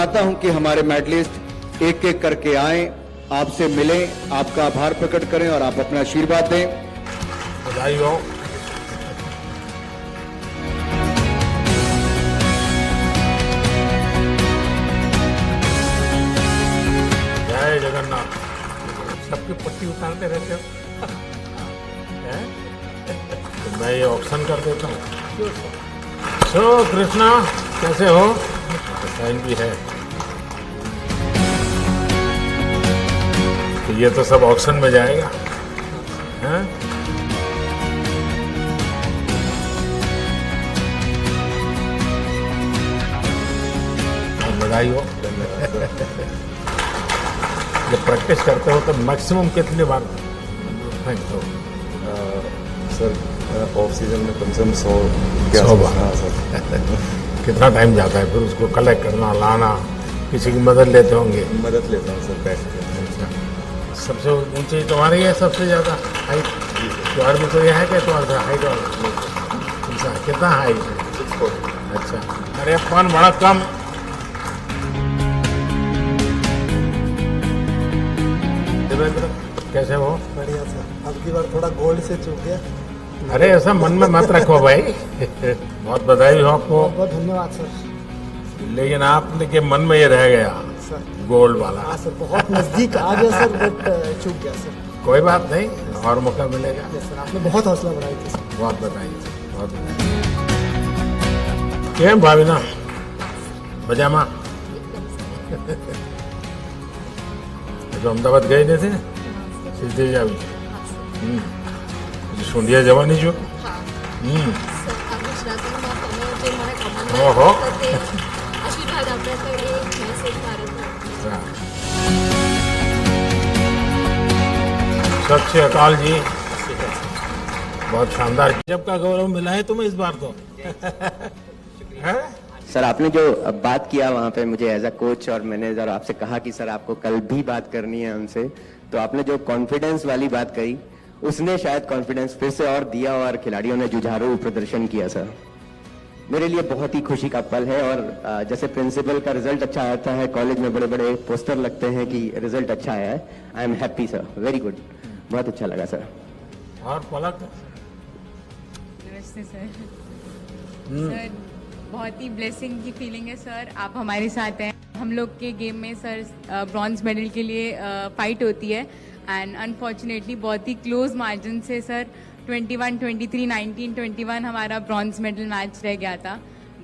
चाहता हूं कि हमारे मेडलिस्ट एक एक करके आएं, आपसे मिलें, आपका आभार प्रकट करें और आप अपना आशीर्वाद दें। बधाई हो। जय जगन्नाथ। सबकी पट्टी उतारते रहते हो। हैं? तो मैं ये ऑप्शन कर देता हूँ। सो कृष्णा कैसे हो? साइन भी है। तो ये तो सब ऑक्शन में जाएगा। हैं? बधाई हो। जब प्रैक्टिस करते हो तो मैक्सिमम कितने बार फेंकते हो? सर ऑफ सीजन में कम से कम 100 बार। हाँ सर। कितना टाइम जाता है फिर उसको कलेक्ट करना, लाना? किसी की मदद लेते होंगे? मदद लेता हूँ सर बैठ के। सबसे ऊंची तुम्हारी है? सबसे ज़्यादा हाइट तुम्हारे में कोई है क्या? तुम्हारा हाइट और कितना हाइट है? 6'4". अच्छा। अरे पान बड़ा कम। देवेंद्र कैसे हो? बढ़िया सर। अब की बार थोड़ा गोल्ड से चूक गया। अरे ऐसा मन में मत रखो भाई। बहुत बधाई हो आपको। बहुत बहुत धन्यवाद सर। लेकिन आपने के मन में ये रह गया सर गोल्ड वाला। हाँ सर, बहुत नजदीक आ गया सर, बट चूक गया सर। कोई बात नहीं, और मौका मिलेगा। यस सर, आपने बहुत हौसला बढ़ाई थी सर। बहुत बधाई, बहुत बधाई। કેમ ભાવિના? મજામાં? તો અમદાવાદ ગઈ નથી ને? સીધી જ આવી છે. સુંઢિયા જવાની છો? ઓહો. सत श्री अकाल जी। बहुत शानदार जब का गौरव मिला है तुम्हें इस बार तो। है? सर आपने जो बात किया वहाँ पे मुझे एज अ कोच, और मैंने जरा आपसे कहा कि सर आपको कल भी बात करनी है हमसे, तो आपने जो कॉन्फिडेंस वाली बात कही उसने शायद कॉन्फिडेंस फिर से और दिया और खिलाड़ियों ने जुझारू प्रदर्शन किया। सर मेरे लिए बहुत ही खुशी का पल है, और जैसे प्रिंसिपल का रिजल्ट अच्छा आता है, कॉलेज में बड़े बड़े पोस्टर लगते हैं कि रिजल्ट अच्छा आया है। I am happy sir, very good, बहुत अच्छा लगा सर। और पलक? नमस्ते सर। सर बहुत ही ब्लेसिंग की फीलिंग है सर, आप हमारे साथ हैं। हम लोग के गेम में सर ब्रॉन्ज मेडल के लिए फाइट होती है, एंड अनफॉर्चुनेटली बहुत ही क्लोज मार्जिन से सर 21, 23, 19, 21 हमारा ब्रॉन्ज मेडल मैच रह गया था।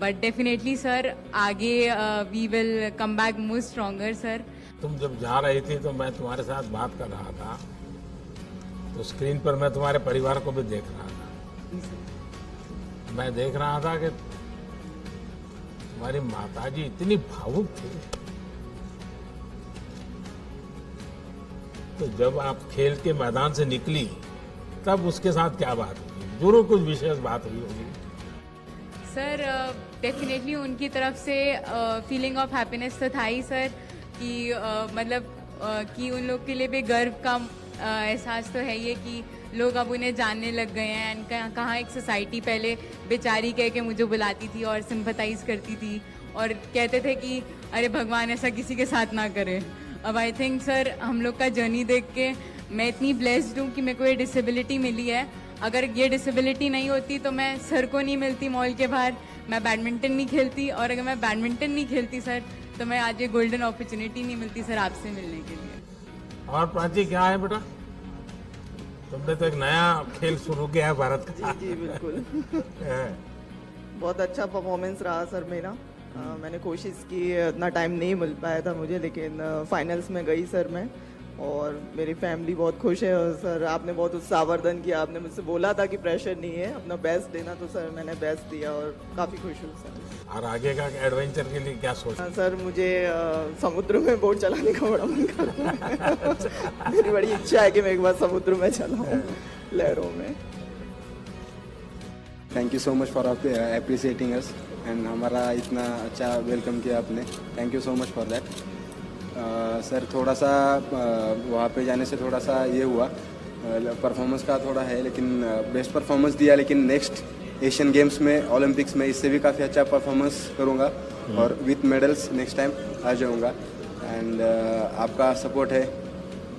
बट डेफिनेटली सर आगे we will come back more stronger sir. तुम जब जा रही थी तो मैं तुम्हारे साथ बात कर रहा था, तो स्क्रीन पर मैं तुम्हारे परिवार को भी देख रहा था। मैं देख रहा था कि तुम्हारी माताजी इतनी भावुक थी। तो जब आप खेल के मैदान से निकली तब उसके साथ क्या बात हुई? जरूर कुछ विशेष बात हुई होगी। सर डेफिनेटली उनकी तरफ से फीलिंग ऑफ हैप्पीनेस तो था ही सर, कि मतलब कि उन लोग के लिए भी गर्व का एहसास तो है ये कि लोग अब उन्हें जानने लग गए हैं। एंड कहाँ एक सोसाइटी पहले बेचारी कह के मुझे बुलाती थी और सिंपथाइज करती थी और कहते थे कि अरे भगवान ऐसा किसी के साथ ना करे। अब आई थिंक सर हम लोग का जर्नी देख के मैं इतनी ब्लेस्ड हूँ कि मेरे को ये डिसेबिलिटी मिली है। अगर ये डिसेबिलिटी नहीं होती तो मैं सर को नहीं मिलती मॉल के बाहर, मैं बैडमिंटन नहीं खेलती, और अगर मैं बैडमिंटन नहीं खेलती सर तो मैं आज ये गोल्डन अपॉर्चुनिटी नहीं मिलती सर आपसे मिलने के लिए। और प्राची क्या है बेटा? तुमने तो एक नया खेल शुरू किया है भारत का। जी बिल्कुल। बहुत अच्छा परफॉर्मेंस रहा सर मेरा। मैंने कोशिश की, इतना टाइम नहीं मिल पाया था मुझे, लेकिन फाइनल्स में गई सर मैं, और मेरी फैमिली बहुत खुश है। और सर आपने बहुत उत्साहवर्धन किया, आपने मुझसे बोला था कि प्रेशर नहीं है, अपना बेस्ट देना, तो सर मैंने बेस्ट दिया और काफ़ी खुश हूँ सर। और आगे का एडवेंचर के लिए क्या सोचा? सर मुझे समुद्र में बोट चलाने का बड़ा मन कर रहा है। मेरी बड़ी इच्छा है कि मैं एक बार समुद्र में चलाऊँ, लहरों में। Thank you so much for appreciating us, and हमारा इतना अच्छा वेलकम किया आपने। Thank you so much for that. Sir थोड़ा सा वहाँ पे जाने से थोड़ा सा ये हुआ, परफॉर्मेंस का थोड़ा है, लेकिन बेस्ट परफॉर्मेंस दिया, लेकिन नेक्स्ट एशियन गेम्स में, ओलंपिक्स में इससे भी काफ़ी अच्छा परफॉर्मेंस करूँगा और विथ मेडल्स नेक्स्ट टाइम आ जाऊँगा। एंड आपका सपोर्ट है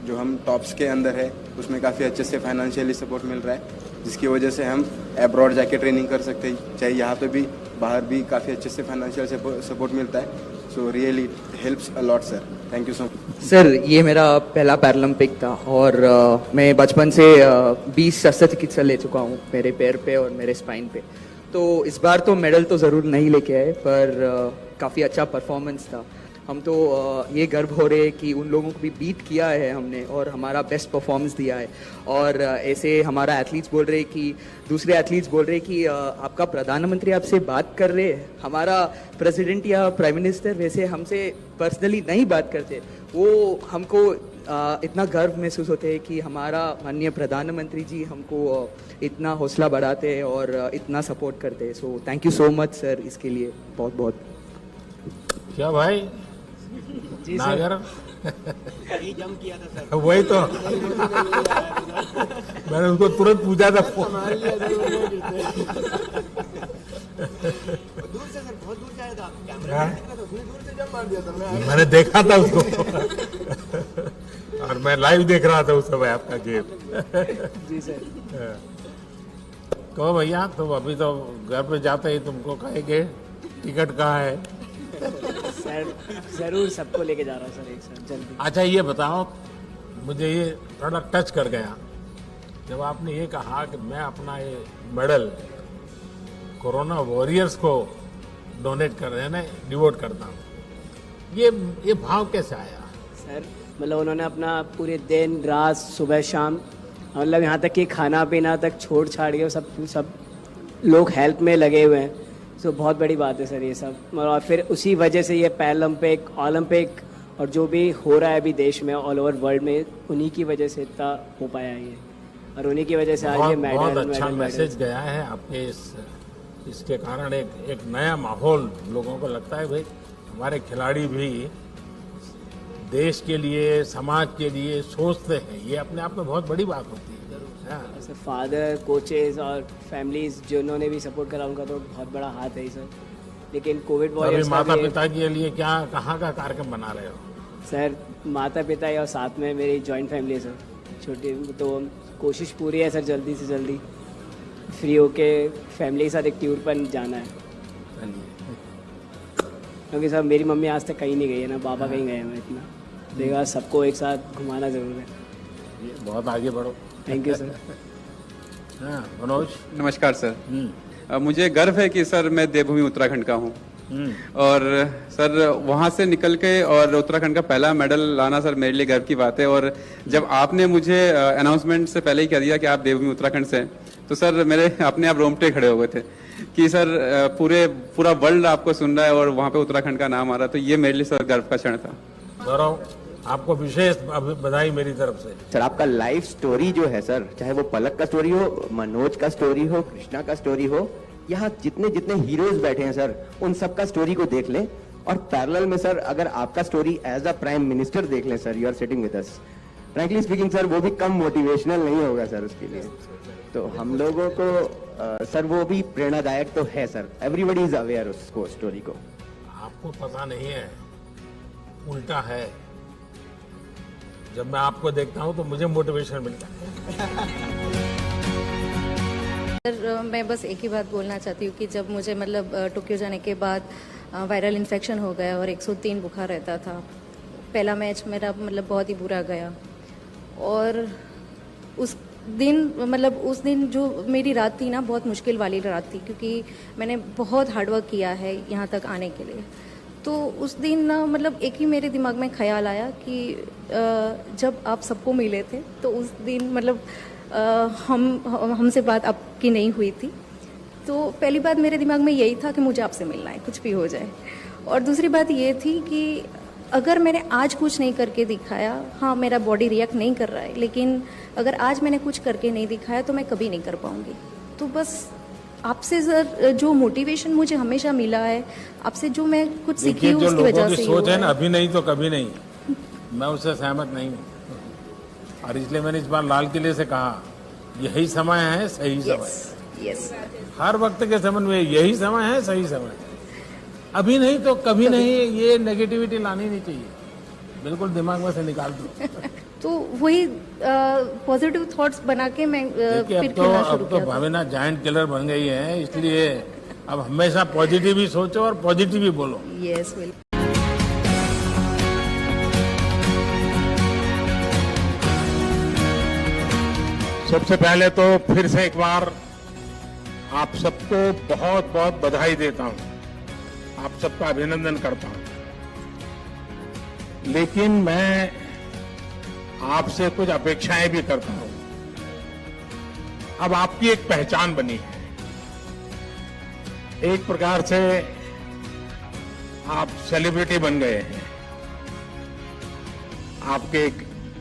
जो हम टॉप्स के अंदर है उसमें काफ़ी अच्छे से फाइनेंशियली सपोर्ट मिल रहा है, जिसकी वजह से हम अब्रॉड जाके ट्रेनिंग कर सकते हैं, चाहे यहाँ पे भी बाहर भी काफ़ी अच्छे से फाइनेंशियल सपोर्ट मिलता है। So really helps a lot sir, thank you so much. Sir ये मेरा पहला पैरालंपिक था और मैं बचपन से 20 शस्त्रचिकित्सा ले चुका हूँ मेरे पैर पे और मेरे स्पाइन पे। तो इस बार तो मेडल तो ज़रूर नहीं लेके आए पर काफ़ी अच्छा परफॉर्मेंस था। हम तो ये गर्व हो रहे हैं कि उन लोगों को भी बीट किया है हमने और हमारा बेस्ट परफॉर्मेंस दिया है। और ऐसे हमारा एथलीट्स बोल रहे हैं कि दूसरे एथलीट्स बोल रहे हैं कि आपका प्रधानमंत्री आपसे बात कर रहे हैं, हमारा प्रेसिडेंट या प्राइम मिनिस्टर वैसे हमसे पर्सनली नहीं बात करते। वो हमको इतना गर्व महसूस होते हैं कि हमारा माननीय प्रधानमंत्री जी हमको इतना हौसला बढ़ाते हैं और इतना सपोर्ट करते हैं। So thank you so much sir, इसके लिए बहुत बहुत। क्या भाई जी नागर जम किया था सर। वही तो मैंने उसको तुरंत पूछा था फोन। दूर से सर, बहुत दूर से आया था, कैमरा तो उसने दूर से जम मार दिया था। मैंने देखा था उसको और मैं लाइव देख रहा था उस समय आपका गेम। जी सर। कहो भैया तुम अभी तो घर पे जाते ही तुमको कहेंगे टिकट कहाँ है। सर जरूर सबको लेके जा रहा हूँ सर एक साथ जल्दी। अच्छा ये बताओ, मुझे ये थोड़ा टच कर गया जब आपने ये कहा कि मैं अपना ये मेडल कोरोना वॉरियर्स को डोनेट कर रहे हैं, डिवोट करता हूँ। ये भाव कैसे आया? सर मतलब उन्होंने अपना पूरे दिन रात सुबह शाम मतलब यहाँ तक कि खाना पीना तक छोड़ छाड़ के सब लोग हेल्प में लगे हुए हैं। तो बहुत बड़ी बात है सर ये सब। और फिर उसी वजह से ये पैरालंपिक, ओलंपिक और जो भी हो रहा है अभी देश में ऑल ओवर वर्ल्ड में, उन्हीं की वजह से इतना हो पाया है ये। और उन्हीं की वजह से आज ये बहुत मेडल अच्छा मैसेज गया है आपके इसके कारण एक नया माहौल लोगों को लगता है भाई हमारे खिलाड़ी भी देश के लिए, समाज के लिए सोचते हैं। ये अपने आप में बहुत बड़ी बात होती है। सर फादर, कोचेज और फैमिलीज जिन्होंने भी सपोर्ट करा उनका तो बहुत बड़ा हाथ है सर। लेकिन कोविड वॉरियर्स माता पिता के लिए क्या कहाँ का कार्यक्रम बना रहे हो? सर माता पिता और साथ में मेरी जॉइंट फैमिली है सर छोटी। तो कोशिश पूरी है सर जल्दी से जल्दी फ्री होके फैमिली के साथ एक टूर पर जाना है। क्योंकि सर मेरी मम्मी आज तक कहीं नहीं गई है ना पापा कहीं गए हैं। इतना देखा सबको एक साथ घुमाना जरूर है। बहुत आगे बढ़ो। Thank you sir. हाँ मनोज। नमस्कार सर। मुझे गर्व है कि सर मैं देवभूमि उत्तराखंड का हूँ और सर वहाँ से निकल के और उत्तराखंड का पहला मेडल लाना सर मेरे लिए गर्व की बात है। और जब आपने मुझे अनाउंसमेंट से पहले ही कह दिया कि आप देवभूमि उत्तराखंड से हैं तो सर मेरे अपने आप रोंगटे खड़े हो गए थे कि सर पूरा वर्ल्ड आपको सुन रहा है और वहाँ पे उत्तराखंड का नाम आ रहा है। तो ये मेरे लिए सर गर्व का क्षण था। गौरव आपको विशेष बधाई मेरी तरफ से। सर आपका लाइफ स्टोरी जो है सर, चाहे वो पलक का स्टोरी हो, मनोज का स्टोरी हो, कृष्णा का स्टोरी हो, यहाँ जितने जितने हीरोज बैठे हैं सर उन सबका स्टोरी को देख लें। और पैरेलल में सर अगर आपका story as a prime minister देख लें sir, you are sitting with us, frankly speaking sir वो भी कम मोटिवेशनल नहीं होगा सर उसके लिए। तो हम लोगों को सर वो भी प्रेरणादायक तो है सर। एवरीबडी इज अवेयर उसको स्टोरी को। आपको पता नहीं है, उल्टा है। जब मैं आपको देखता हूँ तो मुझे मोटिवेशन मिलता है। सर मैं बस एक ही बात बोलना चाहती हूँ कि जब मुझे मतलब टोक्यो जाने के बाद वायरल इन्फेक्शन हो गया और 103 बुखार रहता था। पहला मैच मेरा मतलब बहुत ही बुरा गया और उस दिन जो मेरी रात थी ना बहुत मुश्किल वाली रात थी क्योंकि मैंने बहुत हार्डवर्क किया है यहाँ तक आने के लिए। तो उस दिन ना मतलब एक ही मेरे दिमाग में ख्याल आया कि जब आप सबको मिले थे तो उस दिन मतलब हमसे बात आपकी नहीं हुई थी। तो पहली बात मेरे दिमाग में यही था कि मुझे आपसे मिलना है कुछ भी हो जाए। और दूसरी बात ये थी कि अगर मैंने आज कुछ नहीं करके दिखाया, हाँ मेरा बॉडी रिएक्ट नहीं कर रहा है, लेकिन अगर आज मैंने कुछ करके नहीं दिखाया तो मैं कभी नहीं कर पाऊँगी। तो बस आपसे सर जो मोटिवेशन मुझे हमेशा मिला है, आपसे जो मैं कुछ सीखी हूँ उसकी वजह से सोच है ना अभी नहीं तो कभी नहीं, मैं उससे सहमत नहीं हूँ। और इसलिए मैंने इस बार लाल किले से कहा यही समय है, सही समय। यस हर वक्त के समय में यही समय है, सही समय। अभी नहीं तो कभी नहीं, ये नेगेटिविटी लानी नहीं चाहिए, बिल्कुल दिमाग में से निकाल दो। तो वही पॉजिटिव थॉट्स बना के मैं देखिए फिर खेलना शुरू अब तो किया था। भावना जायंट किलर बन गई है, इसलिए अब हमेशा पॉजिटिव ही सोचो और पॉजिटिव ही बोलो। Yes will. सबसे पहले तो फिर से एक बार आप सबको बहुत बहुत बधाई देता हूं, आप सबका अभिनंदन करता हूं। लेकिन मैं आपसे कुछ अपेक्षाएं भी करता हूं। अब आपकी एक पहचान बनी है, एक प्रकार से आप सेलिब्रिटी बन गए हैं। आपके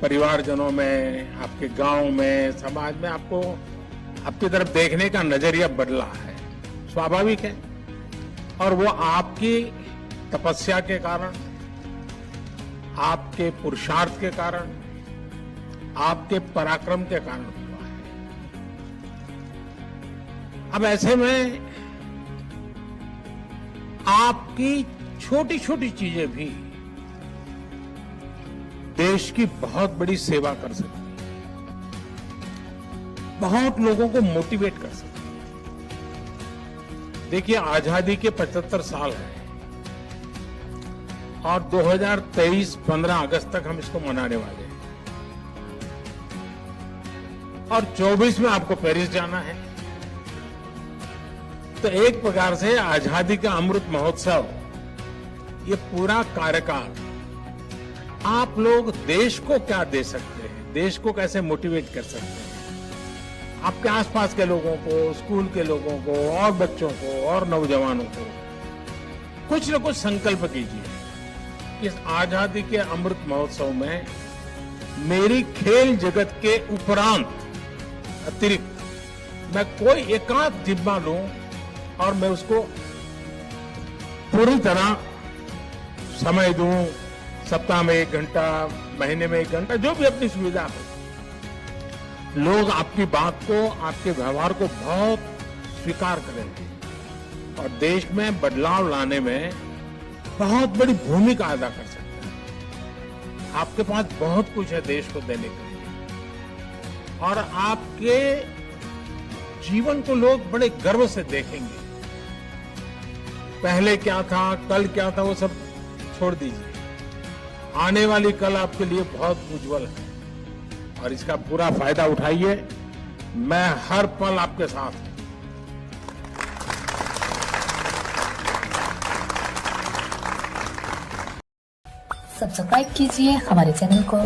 परिवारजनों में, आपके गांव में, समाज में आपको आपकी तरफ देखने का नजरिया बदला है, स्वाभाविक है। और वो आपकी तपस्या के कारण, आपके पुरुषार्थ के कारण, आपके पराक्रम के कारण हुआ है। अब ऐसे में आपकी छोटी छोटी चीजें भी देश की बहुत बड़ी सेवा कर सकती है, बहुत लोगों को मोटिवेट कर सकती है। देखिए, आजादी के 75 साल हैं और 2023 15 अगस्त तक हम इसको मनाने वाले हैं और 24 में आपको पेरिस जाना है। तो एक प्रकार से आजादी का अमृत महोत्सव, ये पूरा कार्यकाल आप लोग देश को क्या दे सकते हैं, देश को कैसे मोटिवेट कर सकते हैं, आपके आसपास के लोगों को, स्कूल के लोगों को और बच्चों को और नौजवानों को कुछ न कुछ संकल्प कीजिए। इस आजादी के अमृत महोत्सव में मेरी खेल जगत के उपरांत अतिरिक्त मैं कोई एकांत जिम्मा लूं और मैं उसको पूरी तरह समय दूं, सप्ताह में 1 घंटा, महीने में 1 घंटा, जो भी अपनी सुविधा हो। लोग आपकी बात को, आपके व्यवहार को बहुत स्वीकार करेंगे और देश में बदलाव लाने में बहुत बड़ी भूमिका अदा कर सकते हैं। आपके पास बहुत कुछ है देश को देने के लिए और आपके जीवन को लोग बड़े गर्व से देखेंगे। पहले क्या था, कल क्या था, वो सब छोड़ दीजिए। आने वाली कल आपके लिए बहुत उज्जवल है और इसका पूरा फायदा उठाइए। मैं हर पल आपके साथ हूं। सब्सक्राइब कीजिए हमारे चैनल को